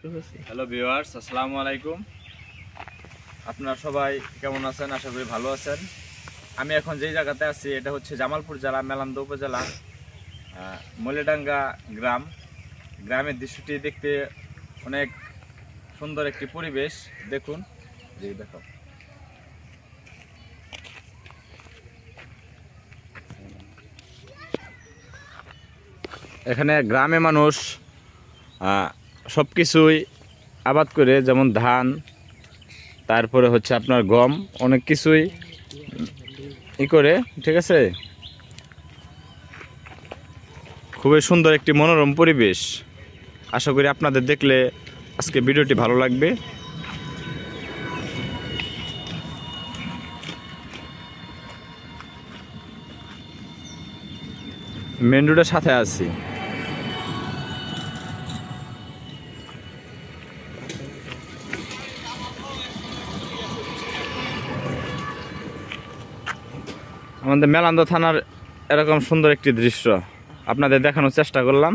Hello viewers, আসসালামু আলাইকুম। আপনারা সবাই কেমন আছেন? আশা করি ভালো আছেন। আমি এখন যেই জায়গাতে আছি এটা হচ্ছে জামালপুর জেলা মেলান্দহ উপজেলা মলিডাঙ্গা গ্রামের দৃশ্যটি দেখতে অনেক সুন্দর একটি পরিবেশ। দেখুন, দেখো এখানে গ্রামে মানুষ সব কিছুই আবাদ করে, যেমন ধান, তারপরে হচ্ছে আপনার গম, অনেক কিছুই করে, ঠিক আছে। খুবই সুন্দর একটি মনোরম পরিবেশ। আশা করি আপনাদের দেখলে আজকে ভিডিওটি ভালো লাগবে। মেন রোডের সাথে আছি। আমাদের মেলান্দহ থানার এরকম সুন্দর একটি দৃশ্য আপনাদের দেখানোর চেষ্টা করলাম।